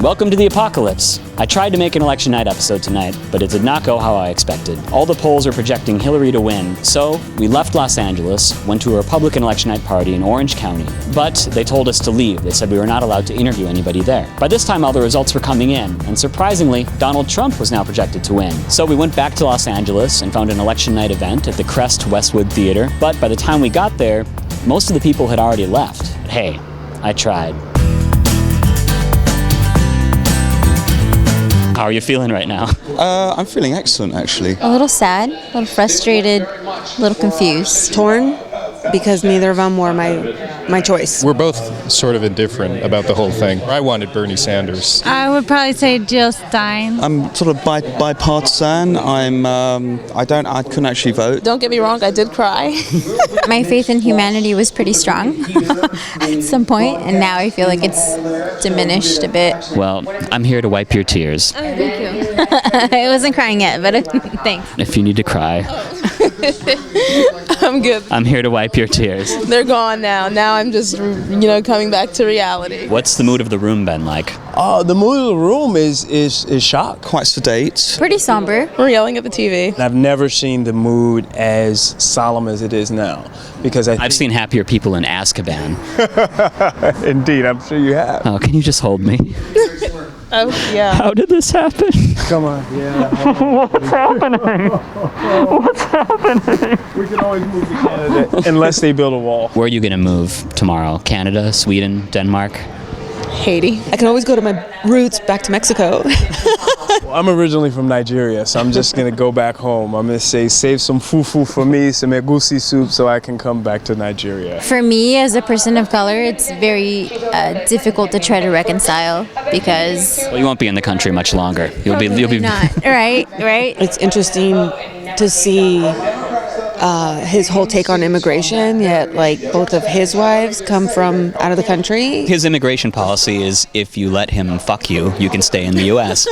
Welcome to the apocalypse. I tried to make an election night episode tonight, but it did not go how I expected. All the polls are projecting Hillary to win, so we left Los Angeles, went to a Republican election night party in Orange County, but they told us to leave. They said we were not allowed to interview anybody there. By this time, all the results were coming in, and surprisingly, Donald Trump was now projected to win. So we went back to Los Angeles and found an election night event at the Crest Westwood Theater, but by the time we got there, most of the people had already left. Hey, I tried. How are you feeling right now? I'm feeling excellent, actually. A little sad, a little frustrated, a little confused. Torn, because neither of them were my choice. We're both sort of indifferent about the whole thing. I wanted Bernie Sanders. I would probably say Jill Stein. I'm sort of bipartisan. I couldn't actually vote. Don't get me wrong, I did cry. My faith in humanity was pretty strong at some point, and now I feel like it's diminished a bit. Well, I'm here to wipe your tears. Oh, thank you. I wasn't crying yet, but thanks. If you need to cry, I'm good. I'm here to wipe your tears. They're gone now. Now I'm just, coming back to reality. What's the mood of the room been like? The mood of the room is shock. Quite sedate. Pretty somber. We're yelling at the TV. I've never seen the mood as solemn as it is now, because I've seen happier people in Azkaban. Indeed, I'm sure you have. Oh, can you just hold me? Oh, yeah. How did this happen? Come on, yeah. What's happening? What's happening? We can always move to Canada unless they build a wall. Where are you going to move tomorrow? Canada, Sweden, Denmark? Haiti. I can always go to my roots back to Mexico. Well, I'm originally from Nigeria, so I'm just going to go back home. I'm going to say, save some fufu for me, some egusi soup, so I can come back to Nigeria. For me, as a person of color, it's very difficult to try to reconcile because... Well, you won't be in the country much longer. You'll be not. Right. It's interesting to see his whole take on immigration, yet both of his wives come from out of the country. His immigration policy is if you let him fuck you, you can stay in the U.S.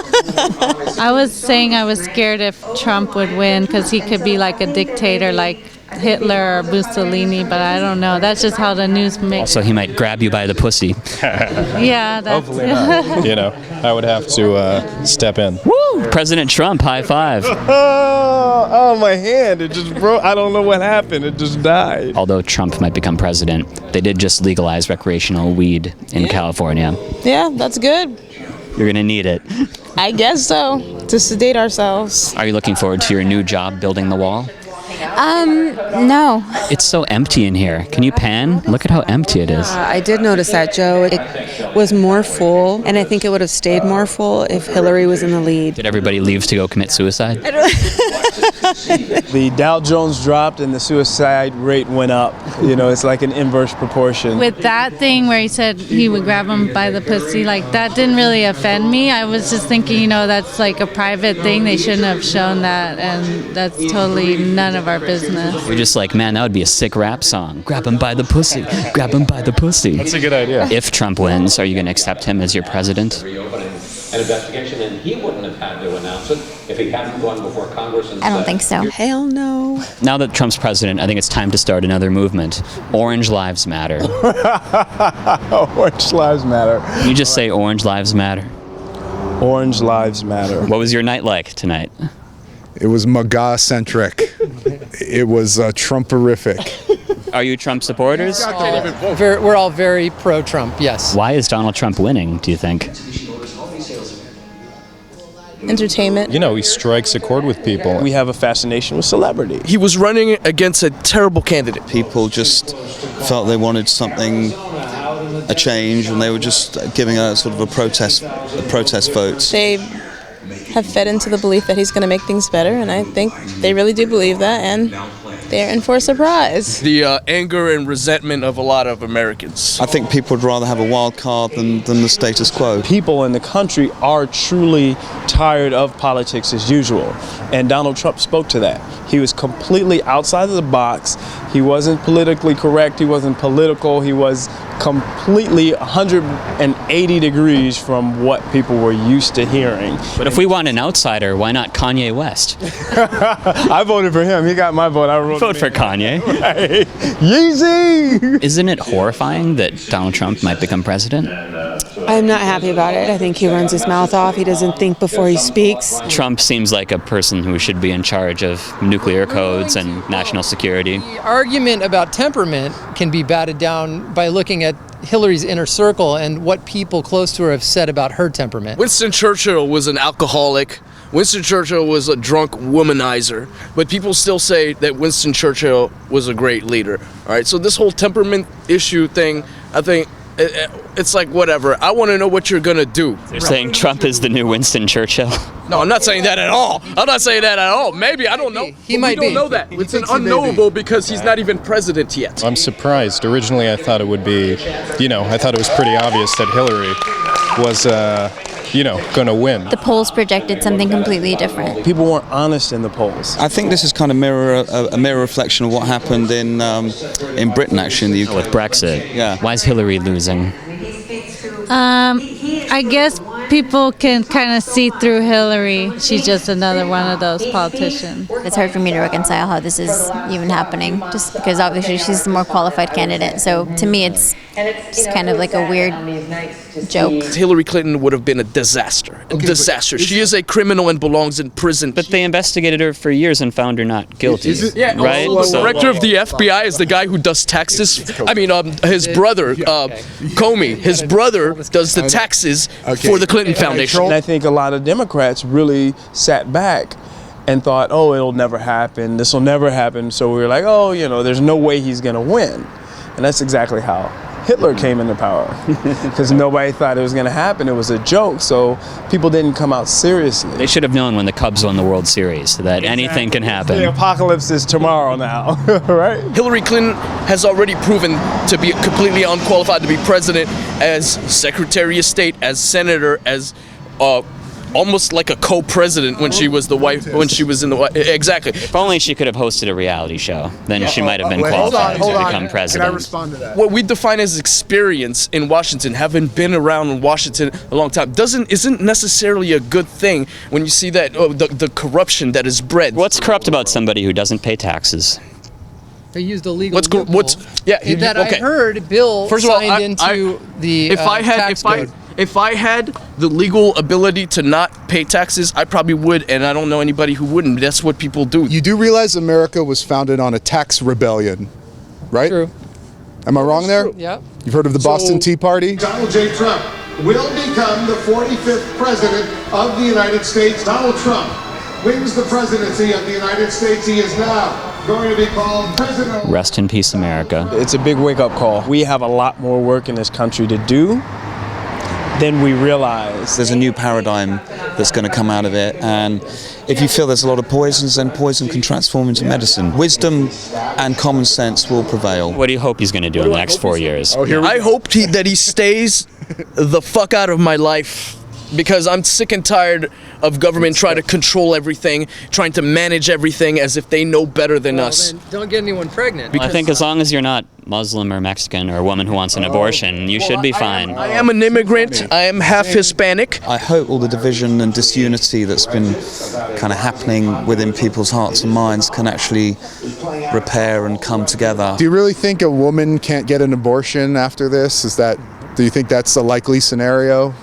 I was saying I was scared if Trump would win because he could be like a dictator like Hitler or Mussolini, but I don't know. That's just how the news makes. So he might grab you by the pussy. Yeah, that's... Hopefully not. I would have to step in. Woo! President Trump, high five. Oh, my hand, it just broke. I don't know what happened. It just died. Although Trump might become president, they did just legalize recreational weed in California. Yeah, that's good. You're going to need it. I guess so, to sedate ourselves. Are you looking forward to your new job building the wall? No. It's so empty in here. Can you pan? Look at how empty it is. I did notice that, Joe. It was more full, and I think it would have stayed more full if Hillary was in the lead. Did everybody leave to go commit suicide? The Dow Jones dropped and the suicide rate went up. It's like an inverse proportion. With that thing where he said he would grab him by the pussy, that didn't really offend me. I was just thinking, that's like a private thing. They shouldn't have shown that, and that's totally none of our business. You're just like, man, that would be a sick rap song. Grab him by the pussy. Grab him by the pussy. That's a good idea. If Trump wins, are you going to accept him as your president? An investigation, and he wouldn't have had to announce it if he hadn't gone before Congress and I don't think so. Hell no. Now that Trump's president, I think it's time to start another movement. Orange Lives Matter. Orange Lives Matter. You just say Orange Lives Matter. Orange Lives Matter. What was your night like tonight? It was MAGA-centric. It was Trumperific. Are you Trump supporters? We're all very pro-Trump, yes. Why is Donald Trump winning, do you think? Entertainment. He strikes a chord with people. We have a fascination with celebrity. He was running against a terrible candidate. People just felt they wanted something, a change, and they were just giving a sort of a protest vote. They have fed into the belief that he's going to make things better, and I think they really do believe that, and they're in for a surprise. The anger and resentment of a lot of Americans. I think people would rather have a wild card than the status quo. People in the country are truly tired of politics as usual, and Donald Trump spoke to that. He was completely outside of the box. He wasn't politically correct. He wasn't political. He was completely 180 degrees from what people were used to hearing. But if we want an outsider, why not Kanye West? I voted for him. He got my vote. I Vote for Kanye. Yeezy! Isn't it horrifying that Donald Trump might become president? I'm not happy about it. I think he runs his mouth off. He doesn't think before he speaks. Trump seems like a person who should be in charge of nuclear codes and national security. The argument about temperament can be batted down by looking at Hillary's inner circle and what people close to her have said about her temperament. Winston Churchill was an alcoholic. Winston Churchill was a drunk womanizer, but people still say that Winston Churchill was a great leader. All right, so this whole temperament issue thing, I think it's like whatever. I want to know what you're gonna do. They're saying Trump is the new Winston Churchill. No, I'm not saying that at all. I'm not saying that at all. Maybe, I don't know. He might We be. don't know that. It's an unknowable because he's not even president yet. I'm surprised. Originally, I thought it would be, I thought it was pretty obvious that Hillary was, going to win. The polls projected something completely different. People weren't honest in the polls. I think this is kind of a mirror reflection of what happened in Britain, actually, in the UK. With Brexit. Yeah. Why is Hillary losing? I guess people can kind of see through Hillary. She's just another one of those politicians. It's hard for me to reconcile how this is even happening, just because obviously she's the more qualified candidate. So to me, it's just kind of like a weird joke. Hillary Clinton would have been a disaster. A disaster. She is a criminal and belongs in prison. But they investigated her for years and found her not guilty. Right? Also, the director of the FBI is the guy who does taxes. I mean, his brother, Comey, his brother does the taxes for the Clinton Foundation. And I think a lot of Democrats really sat back and thought, oh, it'll never happen. This will never happen. So we were like, oh, there's no way he's going to win. And that's exactly how Hitler came into power, because nobody thought it was going to happen. It was a joke, so people didn't come out seriously. They should have known when the Cubs won the World Series that anything can happen. The apocalypse is tomorrow now, right? Hillary Clinton has already proven to be completely unqualified to be president as Secretary of State, as senator, as almost like a co-president when she was in the White. Exactly. If only she could have hosted a reality show, then she might have been qualified to become president. Can I respond to that? What we define as experience in Washington, having been around in Washington a long time, isn't necessarily a good thing when you see that the corruption that is bred. What's corrupt about somebody who doesn't pay taxes? They used a legal I heard Bill First of all, signed into the tax code. If I had the legal ability to not pay taxes, I probably would, and I don't know anybody who wouldn't. That's what people do. You do realize America was founded on a tax rebellion, right? True. Am I wrong there? Yeah. You've heard of the Boston Tea Party? Donald J. Trump will become the 45th president of the United States. Donald Trump wins the presidency of the United States. He is now going to be called president. Rest in peace, America. It's a big wake-up call. We have a lot more work in this country to do than we realize. There's a new paradigm that's going to come out of it, and if you feel there's a lot of poisons, then poison can transform into medicine. Wisdom and common sense will prevail. What do you hope he's going to do in the next 4 years? I hope that he stays the fuck out of my life, because I'm sick and tired of government trying to control everything, trying to manage everything as if they know better than us. Then don't get anyone pregnant. I think as long as you're not Muslim or Mexican or a woman who wants an abortion, you should be fine. I am an immigrant. I am half Hispanic. I hope all the division and disunity that's been kind of happening within people's hearts and minds can actually repair and come together. Do you really think a woman can't get an abortion after this? Do you think that's a likely scenario?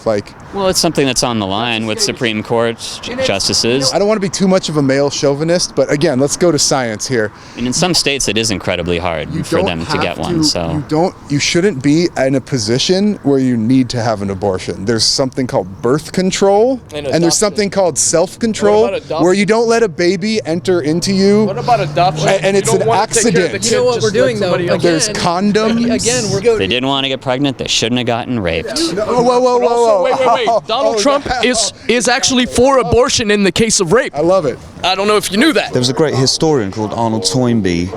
Well, it's something that's on the line with Supreme Court justices. I don't want to be too much of a male chauvinist, but again, let's go to science here. And in some states, it is incredibly hard for them to get one. So you shouldn't be in a position where you need to have an abortion. There's something called birth control, and there's something called self-control, where you don't let a baby enter into you. What about adoption? And it's an accident. You know what we're doing though? Again, there's condoms. Again, we're going. they didn't want to get pregnant. They shouldn't have gotten raped. Whoa. Wait. Donald Trump is actually for abortion in the case of rape. I love it. I don't know if you knew that. There was a great historian called Arnold Toynbee,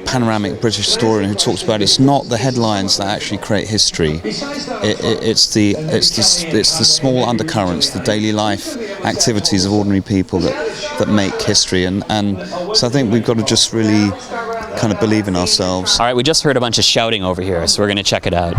panoramic British historian, who talks about it's not the headlines that actually create history. It's the small undercurrents, the daily life activities of ordinary people that make history. And so I think we've got to just really kind of believe in ourselves. All right, we just heard a bunch of shouting over here, so we're going to check it out.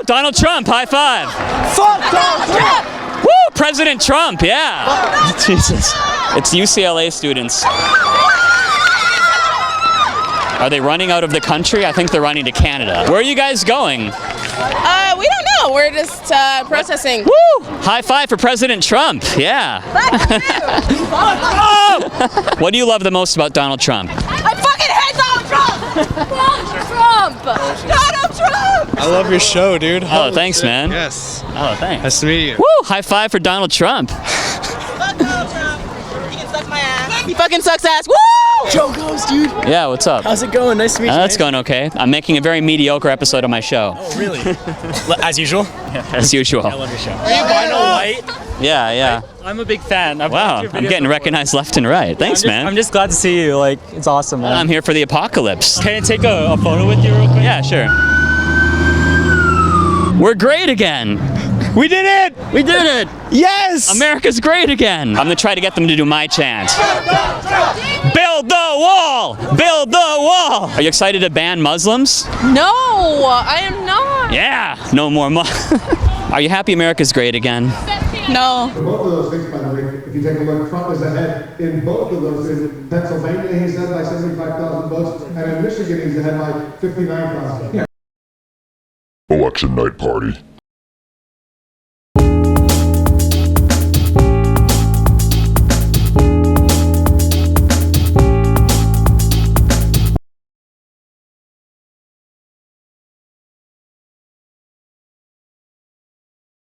Donald Trump, high five. Fuck Donald Trump! Woo, President Trump, yeah. Jesus. It's UCLA students. Are they running out of the country? I think they're running to Canada. Where are you guys going? We don't know. We're just protesting. Woo! High five for President Trump. Yeah. What do you love the most about Donald Trump? I fucking hate Donald Trump! Donald Trump! Donald Trump! I love your show, dude. Oh, thanks, man. Yes. Oh, thanks. Nice to meet you. Woo! High five for Donald Trump. Fuck Donald Trump. He can suck my ass. He fucking sucks ass. Woo! Joe Goes, dude. Yeah, what's up? How's it going? Nice to meet you. That's going okay. I'm making a very mediocre episode of my show. Oh, really? As usual? As usual. I love your show. Are you vinyl white? Yeah. I'm a big fan. Wow, I'm getting recognized left and right. Thanks, man. I'm just glad to see you. Like, it's awesome, man. I'm here for the apocalypse. Can I take a photo with you real quick? Yeah, sure. We're great again. We did it! We did it! Yes! America's great again! I'm gonna try to get them to do my chant. Build the wall! Build the wall! Are you excited to ban Muslims? No, I am not. Yeah! No more Are you happy America's great again? No. Both of those things, by the way, if you take a look, Trump is ahead in both of those. In Pennsylvania, he's ahead by 75,000 votes, and in Michigan, he's ahead by 59,000. Election night party.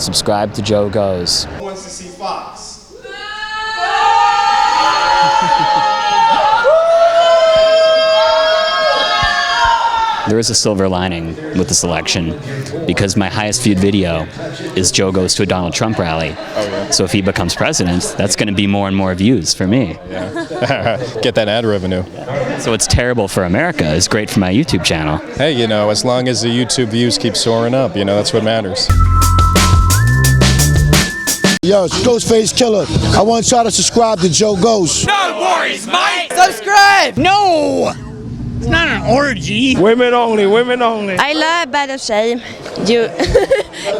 Subscribe to Joe Goes. Who wants to see Fox? There is a silver lining with this election because my highest viewed video is Joe Goes to a Donald Trump rally. Oh, yeah. So if he becomes president, that's going to be more and more views for me. Yeah. Get that ad revenue. So it's terrible for America. It's great for my YouTube channel. Hey, you know, as long as the YouTube views keep soaring up, you know, that's what matters. Yo, it's Ghostface Killer. I want y'all to subscribe to Joe Goes. No worries, mate! Subscribe! No! It's not an orgy. Women only, women only. I love Bad of Shame. You,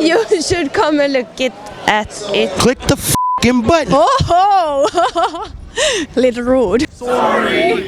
you should come and look at it. Click the f***ing button. Oh, little rude. Sorry.